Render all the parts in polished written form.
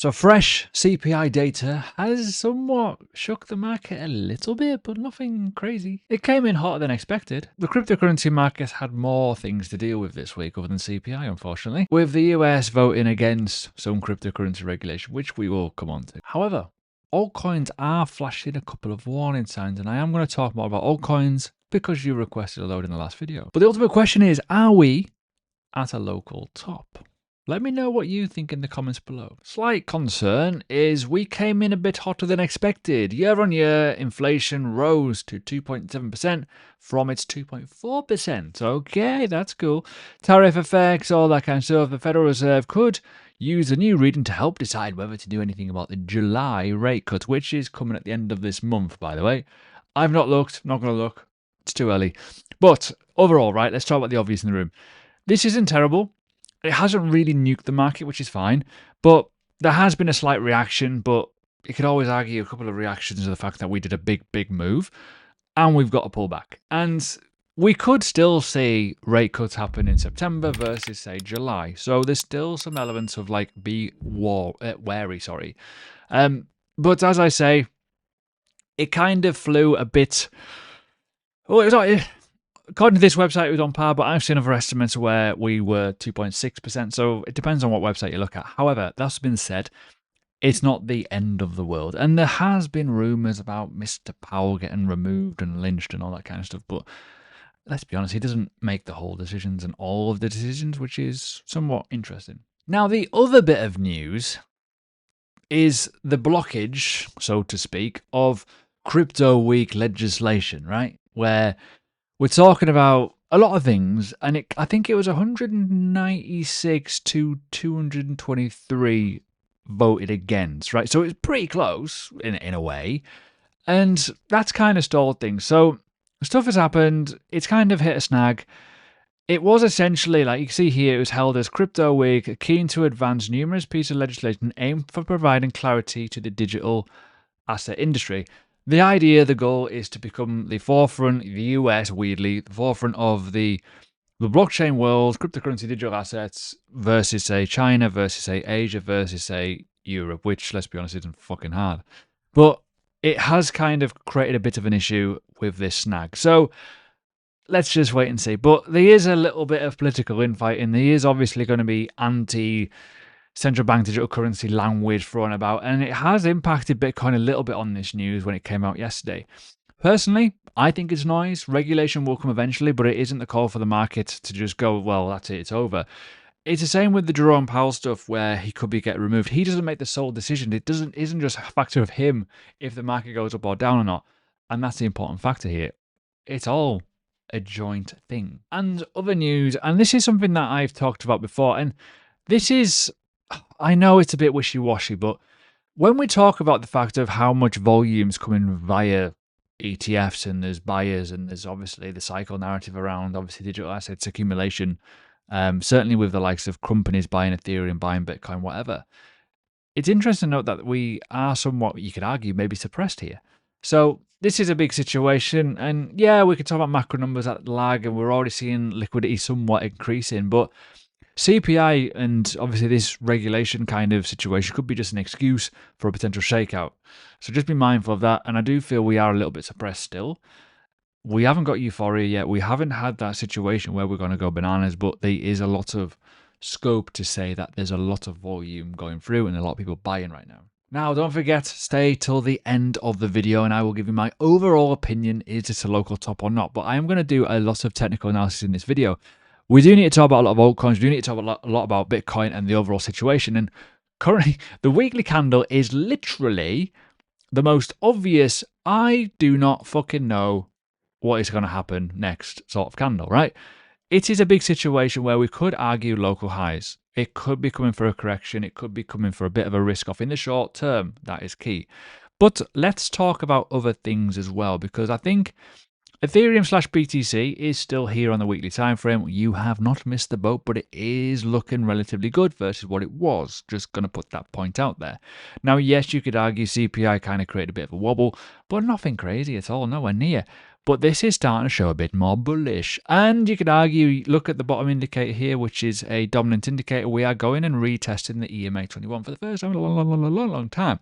So fresh CPI data has somewhat shook the market a little bit, but nothing crazy. It came in hotter than expected. The cryptocurrency markets had more things to deal with this week other than CPI, unfortunately, with the US voting against some cryptocurrency regulation, which we will come on to. However, altcoins are flashing a couple of warning signs, and I am going to talk more about altcoins because you requested a load in the last video. But the ultimate question is, are we at a local top? Let me know what you think in the comments below. Slight concern is we came in a bit hotter than expected. Year on year, inflation rose to 2.7% from its 2.4%. Okay, that's cool. Tariff effects, all that kind of stuff. The Federal Reserve could use the new reading to help decide whether to do anything about the July rate cut, which is coming at the end of this month, by the way. I've not looked, not going to look. It's too early. But overall, right, let's talk about the obvious in the room. This isn't terrible. It hasn't really nuked the market, which is fine, but there has been a slight reaction, but you could always argue a couple of reactions to the fact that we did a big move, and we've got a pullback. And we could still see rate cuts happen in September versus, say, July. So there's still some elements of, like, be wary, sorry. But as I say, it kind of flew a bit... Well, it was not... According to this website, it was on par, but I've seen other estimates where we were 2.6%, so it depends on what website you look at. However, that's been said, it's not the end of the world. And there has been rumours about Mr. Powell getting removed and lynched and all that kind of stuff, but let's be honest, he doesn't make the whole decisions and all of the decisions, which is somewhat interesting. Now, the other bit of news is the blockage, so to speak, of Crypto Week legislation, right? Where we're talking about a lot of things, and I think it was 196 to 223 voted against, right? So it's pretty close in a way, and that's kind of stalled things. So stuff has happened. It's kind of hit a snag. It was essentially, like you can see here, it was held as Crypto Week, keen to advance numerous pieces of legislation aimed for providing clarity to the digital asset industry. The idea, the goal is to become the forefront, the US, weirdly, the forefront of the blockchain world, cryptocurrency, digital assets, versus, say, China, versus, say, Asia, versus, say, Europe, which, let's be honest, isn't fucking hard. But it has kind of created a bit of an issue with this snag. So let's just wait and see. But there is a little bit of political infighting. There is obviously going to be central bank digital currency language thrown about, and it has impacted Bitcoin a little bit on this news when it came out yesterday. Personally, I think it's noise. Regulation will come eventually, but it isn't the call for the market to just go, well, that's it, it's over. It's the same with the Jerome Powell stuff where he could get removed. He doesn't make the sole decision. It isn't just a factor of him if the market goes up or down or not. And that's the important factor here. It's all a joint thing. And other news, and this is something that I've talked about before, and this is... I know it's a bit wishy-washy, but when we talk about the fact of how much volume's coming via ETFs and there's buyers and there's obviously the cycle narrative around obviously digital assets accumulation, certainly with the likes of companies buying Ethereum, buying Bitcoin, whatever, it's interesting to note that we are somewhat, you could argue, maybe suppressed here. So this is a big situation, and yeah, we could talk about macro numbers at lag, and we're already seeing liquidity somewhat increasing, but CPI and obviously this regulation kind of situation could be just an excuse for a potential shakeout. So just be mindful of that. And I do feel we are a little bit suppressed still. We haven't got euphoria yet. We haven't had that situation where we're going to go bananas, but there is a lot of scope to say that there's a lot of volume going through and a lot of people buying right now. Now, don't forget, stay till the end of the video and I will give you my overall opinion, is it a local top or not? But I am going to do a lot of technical analysis in this video. We do need to talk about a lot of altcoins. We do need to talk a lot about Bitcoin and the overall situation. And currently, the weekly candle is literally the most obvious, I do not fucking know what is going to happen next sort of candle, right? It is a big situation where we could argue local highs. It could be coming for a correction. It could be coming for a bit of a risk off in the short term. That is key. But let's talk about other things as well, because I think Ethereum/BTC is still here on the weekly time frame. You have not missed the boat, but it is looking relatively good versus what it was. Just going to put that point out there. Now, yes, you could argue CPI kind of created a bit of a wobble, but nothing crazy at all, nowhere near. But this is starting to show a bit more bullish. And you could argue, look at the bottom indicator here, which is a dominant indicator. We are going and retesting the EMA 21 for the first time in a long time.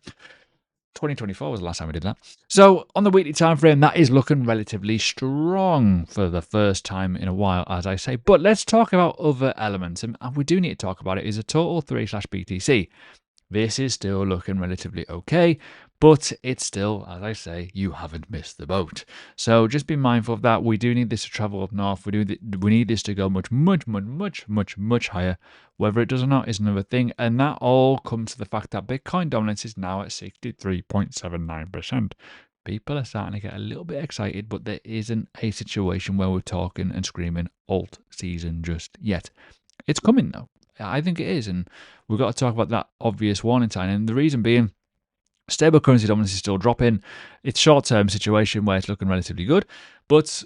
2024 was the last time we did that. So on the weekly time frame, that is looking relatively strong for the first time in a while, as I say. But let's talk about other elements, and we do need to talk about it. Is a total 3/BTC. This is still looking relatively okay, but it's still, as I say, you haven't missed the boat. So just be mindful of that. We do need this to travel up north. We need this to go much higher. Whether it does or not is another thing. And that all comes to the fact that Bitcoin dominance is now at 63.79%. People are starting to get a little bit excited, but there isn't a situation where we're talking and screaming alt season just yet. It's coming though. I think it is, and we've got to talk about that obvious warning sign. And the reason being, stable currency dominance is still dropping. It's short-term situation where it's looking relatively good, but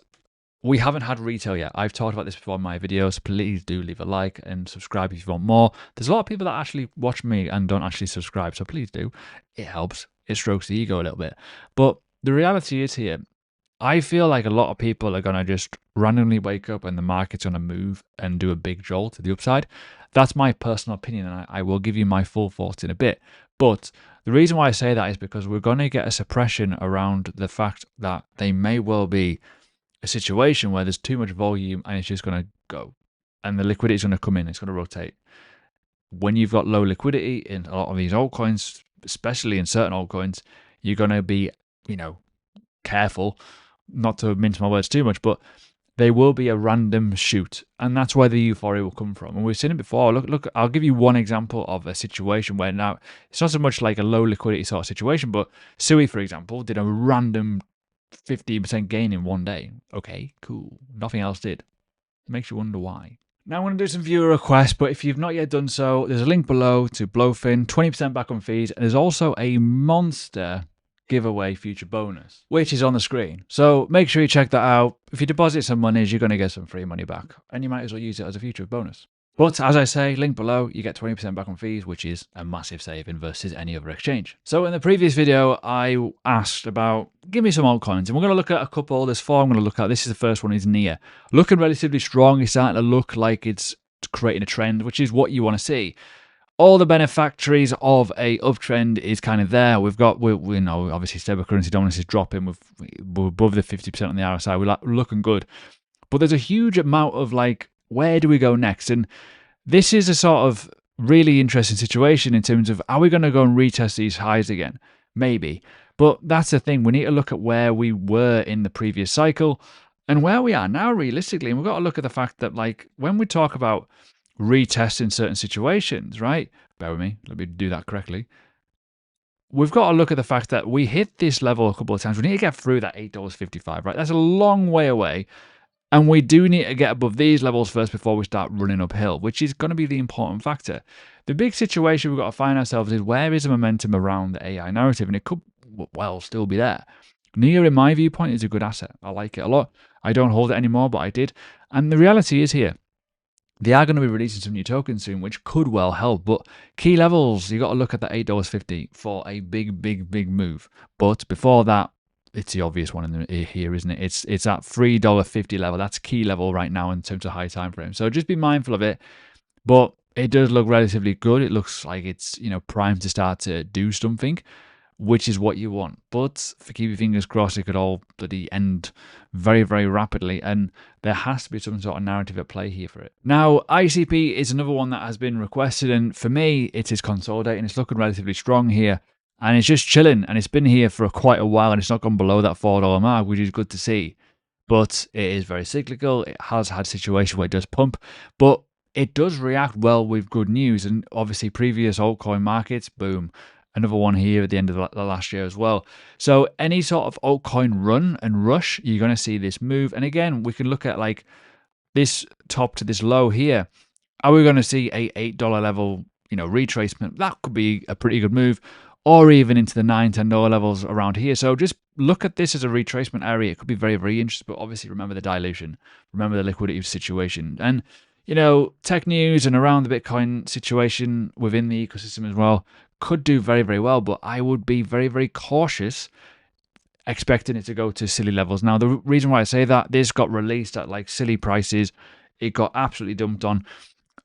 we haven't had retail yet. I've talked about this before in my videos. Please do leave a like and subscribe if you want more. There's a lot of people that actually watch me and don't actually subscribe, so please do. It helps. It strokes the ego a little bit. But the reality is here, I feel like a lot of people are going to just randomly wake up and the market's going to move and do a big jolt to the upside. That's my personal opinion, and I will give you my full thoughts in a bit. But the reason why I say that is because we're going to get a suppression around the fact that they may well be a situation where there's too much volume and it's just going to go. And the liquidity is going to come in, it's going to rotate. When you've got low liquidity in a lot of these altcoins, especially in certain altcoins, you're going to be, careful not to mince my words too much, but they will be a random shoot, and that's where the euphoria will come from. And we've seen it before. Look, I'll give you one example of a situation where now it's not so much like a low liquidity sort of situation, but Sui, for example, did a random 15% gain in one day. Okay, cool. Nothing else did. Makes you wonder why. Now I'm going to do some viewer requests, but if you've not yet done so, there's a link below to Blowfin, 20% back on fees, and there's also a Mobster giveaway future bonus, which is on the screen. So make sure you check that out. If you deposit some monies, you're going to get some free money back, and you might as well use it as a future bonus. But as I say, link below, you get 20% back on fees, which is a massive saving versus any other exchange. So in the previous video, I asked about, give me some altcoins, and we're going to look at a couple. There's four I'm going to look at. This is the first one, is NIA. Looking relatively strong. It's starting to look like it's creating a trend, which is what you want to see. All the benefactories of a uptrend is kind of there. We know, obviously, stable currency dominance is dropping. We're above the 50% on the RSI. We're looking good. But there's a huge amount of where do we go next? And this is a sort of really interesting situation in terms of, are we going to go and retest these highs again? Maybe. But that's the thing. We need to look at where we were in the previous cycle and where we are now realistically. And we've got to look at the fact that when we talk about retest in certain situations, right? Bear with me. Let me do that correctly. We've got to look at the fact that we hit this level a couple of times. We need to get through that $8.55, right? That's a long way away. And we do need to get above these levels first before we start running uphill, which is going to be the important factor. The big situation we've got to find ourselves is, where is the momentum around the AI narrative? And it could, well, still be there. NIA, in my viewpoint, is a good asset. I like it a lot. I don't hold it anymore, but I did. And the reality is here, they are going to be releasing some new tokens soon, which could well help. But key levels, you got to look at the $8.50 for a big move. But before that, it's the obvious one here, isn't it? It's at $3.50 level. That's key level right now in terms of high time frame. So just be mindful of it. But it does look relatively good. It looks like it's primed to start to do something, which is what you want. But keep your fingers crossed, it could all bloody end very rapidly, and there has to be some sort of narrative at play here for it. Now, ICP is another one that has been requested, and for me, it is consolidating. It's looking relatively strong here. And it's just chilling, and it's been here for quite a while, and it's not gone below that $4 mark, which is good to see. But it is very cyclical. It has had situations where it does pump, but it does react well with good news. And obviously, previous altcoin markets, boom. Another one here at the end of the last year as well. So any sort of altcoin run and rush, you're going to see this move. And again, we can look at this top to this low here. Are we going to see a $8 level, retracement? That could be a pretty good move. Or even into the $9, $10 levels around here. So just look at this as a retracement area. It could be very interesting, but obviously remember the dilution. Remember the liquidity situation. And, tech news and around the Bitcoin situation within the ecosystem as well could do very well, but I would be very cautious expecting it to go to silly levels. Now, the reason why I say that, this got released at like silly prices. It got absolutely dumped on,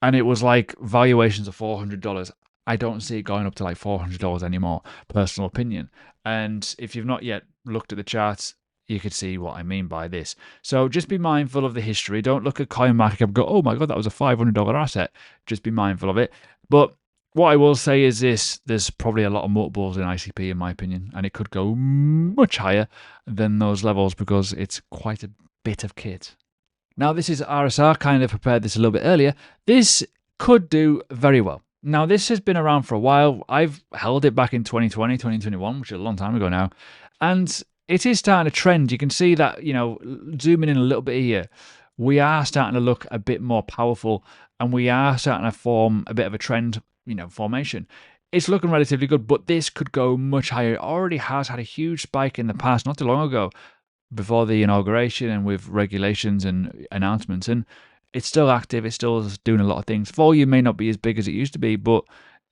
and it was like valuations of $400. I don't see it going up to like $400 anymore, personal opinion. And if you've not yet looked at the charts, you could see what I mean by this. So just be mindful of the history. Don't look at CoinMarketCap and go, oh my God, that was a $500 asset. Just be mindful of it. But what I will say is this, there's probably a lot of multiples in ICP in my opinion, and it could go much higher than those levels because it's quite a bit of kit. Now, this is RSR, kind of prepared this a little bit earlier. This could do very well. Now, this has been around for a while. I've held it back in 2020, 2021, which is a long time ago now. And it is starting to trend. You can see that, zooming in a little bit here, we are starting to look a bit more powerful, and we are starting to form a bit of a trend, formation. It's looking relatively good, but this could go much higher. It already has had a huge spike in the past, not too long ago, before the inauguration and with regulations and announcements. And it's still active. It's still doing a lot of things. Volume may not be as big as it used to be, but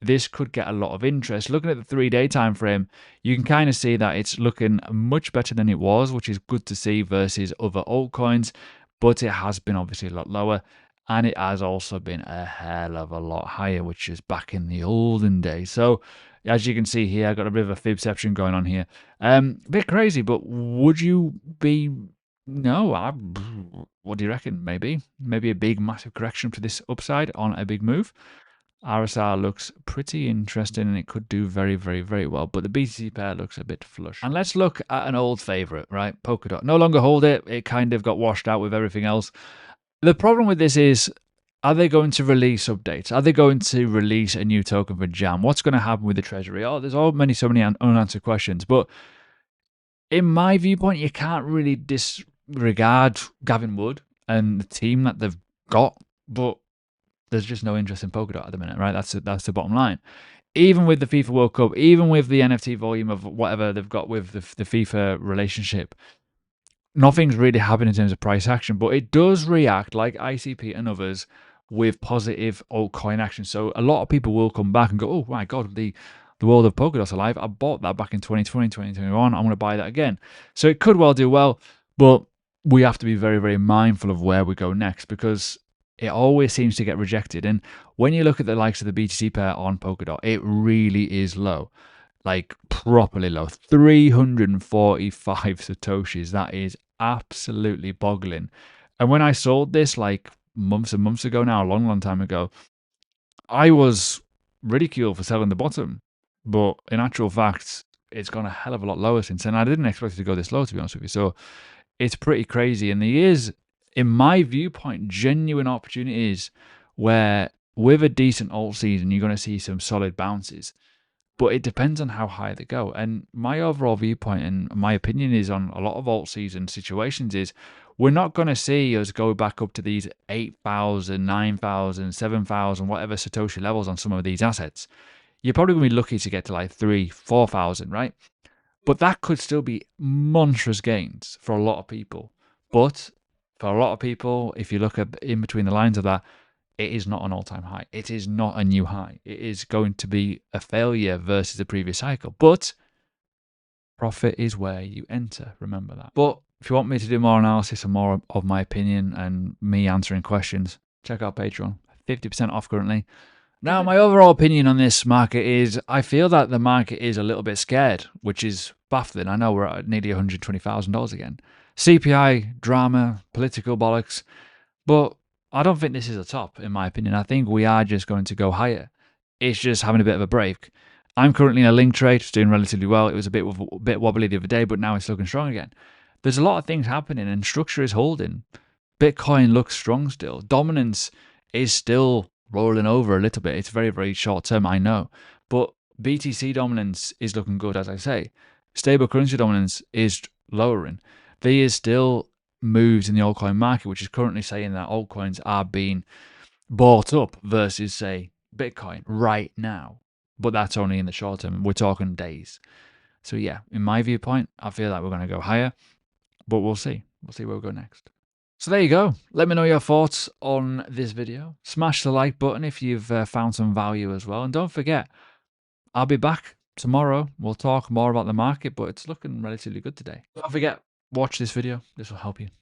this could get a lot of interest. Looking at the 3-day time frame, you can kind of see that it's looking much better than it was, which is good to see versus other altcoins, but it has been obviously a lot lower, and it has also been a hell of a lot higher, which is back in the olden days. So as you can see here, I've got a bit of a fibception going on here. A bit crazy, but would you be... No, what do you reckon? Maybe a big massive correction for this upside on a big move. RSR looks pretty interesting, and it could do very, very, very well. But the BTC pair looks a bit flush. And let's look at an old favorite, right? Polkadot. No longer hold it. It kind of got washed out with everything else. The problem with this is, are they going to release updates? Are they going to release a new token for Jam? What's going to happen with the treasury? Oh, there's so many unanswered questions. But in my viewpoint, you can't really disregard Gavin Wood and the team that they've got, but there's just no interest in Polkadot at the minute, right? That's the bottom line. Even with the FIFA World Cup, even with the NFT volume of whatever they've got with the FIFA relationship, nothing's really happened in terms of price action, but it does react like ICP and others with positive altcoin action. So a lot of people will come back and go, oh my God, the world of Polkadot's alive. I bought that back in 2020, 2021. I'm going to buy that again. So it could well do well, but we have to be very, very mindful of where we go next, because it always seems to get rejected. And when you look at the likes of the BTC pair on Polkadot, it really is low. Like properly low. 345 Satoshis. That is absolutely boggling. And when I sold this like months and months ago now, a long, long time ago, I was ridiculed for selling the bottom. But in actual fact, it's gone a hell of a lot lower since then. I didn't expect it to go this low, to be honest with you. So it's pretty crazy. And there is, in my viewpoint, genuine opportunities where with a decent alt season, you're going to see some solid bounces. But it depends on how high they go. And my overall viewpoint and my opinion is on a lot of alt season situations is we're not going to see us go back up to these 8,000, 9,000, 7,000, whatever Satoshi levels on some of these assets. You're probably going to be lucky to get to like 3,000, 4,000, right? But that could still be monstrous gains for a lot of people. But for a lot of people, if you look at in between the lines of that, it is not an all-time high. It is not a new high. It is going to be a failure versus the previous cycle. But profit is where you enter. Remember that. But if you want me to do more analysis and more of my opinion and me answering questions, check out Patreon. 50% off currently. Now, my overall opinion on this market is I feel that the market is a little bit scared, which is baffling. I know we're at nearly $120,000 again. CPI, drama, political bollocks. But I don't think this is a top, in my opinion. I think we are just going to go higher. It's just having a bit of a break. I'm currently in a link trade. It's doing relatively well. It was a bit wobbly the other day, but now it's looking strong again. There's a lot of things happening, and structure is holding. Bitcoin looks strong still. Dominance is still rolling over a little bit. It's very, very short term, I know. But BTC dominance is looking good, as I say. Stable currency dominance is lowering. There is still moves in the altcoin market, which is currently saying that altcoins are being bought up versus, say, Bitcoin right now. But that's only in the short term. We're talking days. So yeah, in my viewpoint, I feel like we're going to go higher, but we'll see. We'll see where we go next. So there you go. Let me know your thoughts on this video. Smash the like button if you've found some value as well. And don't forget, I'll be back tomorrow we'll talk more about the market, but it's looking relatively good today. Don't forget, watch this video. This will help you.